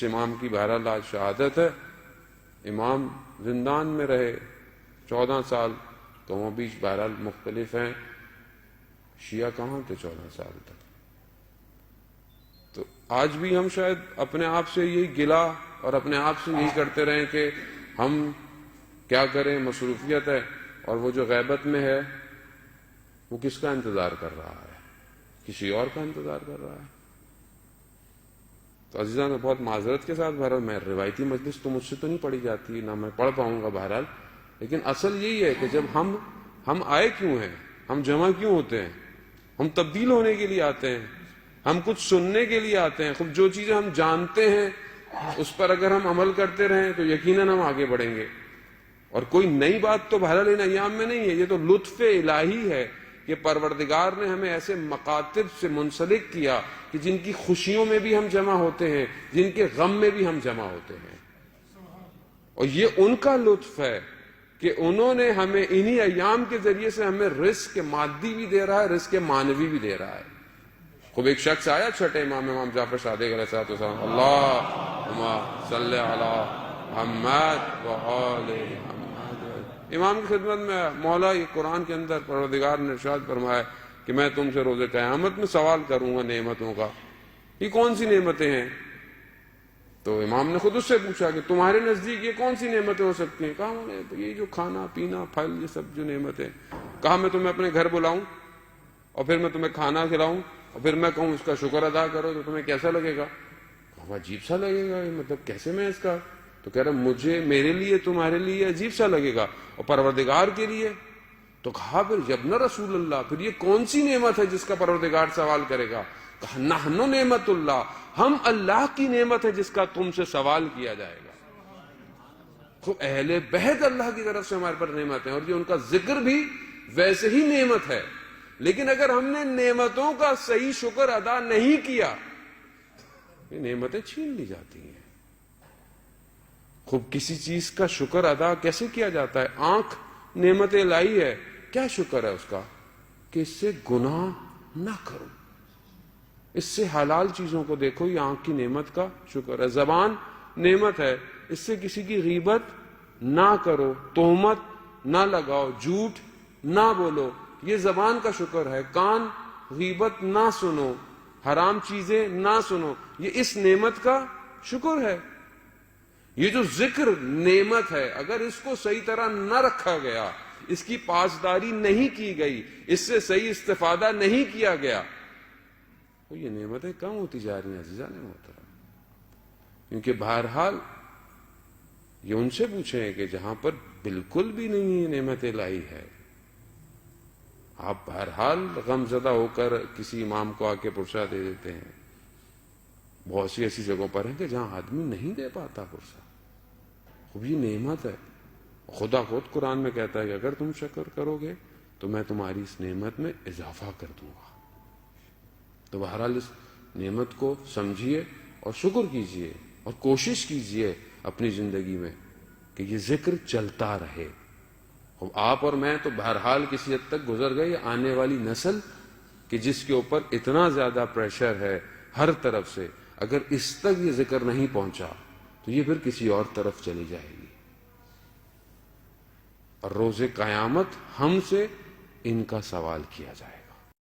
امام کی بہرحال آج شہادت ہے. امام زندان میں رہے 14 سال، تو وہ بیچ بہرحال مختلف ہیں. شیعہ کہاں تھے 14 سال تک؟ تو آج بھی ہم شاید اپنے آپ سے یہی گلہ اور اپنے آپ سے یہی کرتے رہیں کہ ہم کیا کریں، مصروفیت ہے. اور وہ جو غیبت میں ہے وہ کس کا انتظار کر رہا ہے؟ کسی اور کا انتظار کر رہا ہے. تو عزیزان، میں بہت معذرت کے ساتھ، بہرحال میں روایتی مجلس تو مجھ سے تو نہیں پڑھی جاتی، نہ میں پڑھ پاؤں گا بہرحال، لیکن اصل یہی ہے کہ جب ہم آئے کیوں ہیں، ہم جمع کیوں ہوتے ہیں؟ ہم تبدیل ہونے کے لیے آتے ہیں، ہم کچھ سننے کے لیے آتے ہیں. خود جو چیزیں ہم جانتے ہیں اس پر اگر ہم عمل کرتے رہیں تو یقیناً ہم آگے بڑھیں گے. اور کوئی نئی بات تو بہرحال ان ایام میں نہیں ہے، یہ تو لطف الہی ہے کہ پروردگار نے ہمیں ایسے مکاتب سے منسلک کیا کہ جن کی خوشیوں میں بھی ہم جمع ہوتے ہیں، جن کے غم میں بھی ہم جمع ہوتے ہیں. اور یہ ان کا لطف ہے کہ انہوں نے ہمیں انہی ایام کے ذریعے سے ہمیں رزق مادی بھی دے رہا ہے، رزق معنوی بھی دے رہا ہے. خوب ایک شخص آیا چھٹے امام جعفر صادق علیہ السلام، اللہم صلی علی محمد و آل محمد. امام کی خدمت میں مولا یہ قرآن کے اندر پروردگار نے ارشاد فرمایا کہ میں تم سے روز قیامت میں سوال کروں گا نعمتوں کا. یہ کون سی نعمتیں ہیں؟ تو امام نے خود اس سے پوچھا کہ تمہارے نزدیک یہ کون سی نعمتیں ہو سکتی ہیں؟ کہا یہ جو کھانا پینا پھل، یہ سب جو نعمتیں. کہا میں تمہیں اپنے گھر بلاؤں اور پھر میں تمہیں کھانا کھلاؤں اور پھر میں کہوں اس کا شکر ادا کرو تو تمہیں کیسا لگے گا؟ عجیب سا لگے گا، مطلب کیسے میں اس کا؟ تو کہہ رہا میرے لیے تمہارے لیے عجیب سا لگے گا، اور پروردگار کے لیے؟ تو کہا پھر یبن رسول اللہ، پھر یہ کون سی نعمت ہے جس کا پروردگار سوال کرے گا؟ کہا نحن نعمت اللہ، ہم اللہ کی نعمت ہے جس کا تم سے سوال کیا جائے گا. تو اہل بیت اللہ کی طرف سے ہمارے پر نعمت ہے، اور یہ ان کا ذکر بھی ویسے ہی نعمت ہے. لیکن اگر ہم نے نعمتوں کا صحیح شکر ادا نہیں کیا، یہ نعمتیں چھین لی جاتی ہیں. خوب کسی چیز کا شکر ادا کیسے کیا جاتا ہے؟ آنکھ نعمت الہی ہے، کیا شکر ہے اس کا؟ کہ اس سے گناہ نہ کرو، اس سے حلال چیزوں کو دیکھو، یہ آنکھ کی نعمت کا شکر ہے. زبان نعمت ہے، اس سے کسی کی غیبت نہ کرو، تہمت نہ لگاؤ، جھوٹ نہ بولو، یہ زبان کا شکر ہے. کان غیبت نہ سنو، حرام چیزیں نہ سنو، یہ اس نعمت کا شکر ہے. یہ جو ذکر نعمت ہے، اگر اس کو صحیح طرح نہ رکھا گیا، اس کی پاسداری نہیں کی گئی، اس سے صحیح استفادہ نہیں کیا گیا، تو یہ نعمتیں کم ہوتی جا رہی ہیں عزیزان محترم. کیونکہ بہرحال یہ ان سے پوچھیں کہ جہاں پر بالکل بھی نہیں ہے نعمت الہی ہے، آپ بہرحال غم زدہ ہو کر کسی امام کو آ کے پرسہ دے دیتے ہیں. بہت سی ایسی جگہوں پر ہیں کہ جہاں آدمی نہیں دے پاتا پرسہ. خوب یہ نعمت ہے. خدا خود قرآن میں کہتا ہے کہ اگر تم شکر کرو گے تو میں تمہاری اس نعمت میں اضافہ کر دوں گا. تو بہرحال اس نعمت کو سمجھیے اور شکر کیجیے اور کوشش کیجیے اپنی زندگی میں کہ یہ ذکر چلتا رہے. آپ اور میں تو بہرحال کسی حد تک گزر گئے، آنے والی نسل کہ جس کے اوپر اتنا زیادہ پریشر ہے ہر طرف سے، اگر اس تک یہ ذکر نہیں پہنچا تو یہ پھر کسی اور طرف چلی جائے گی. اور روز قیامت ہم سے ان کا سوال کیا جائے.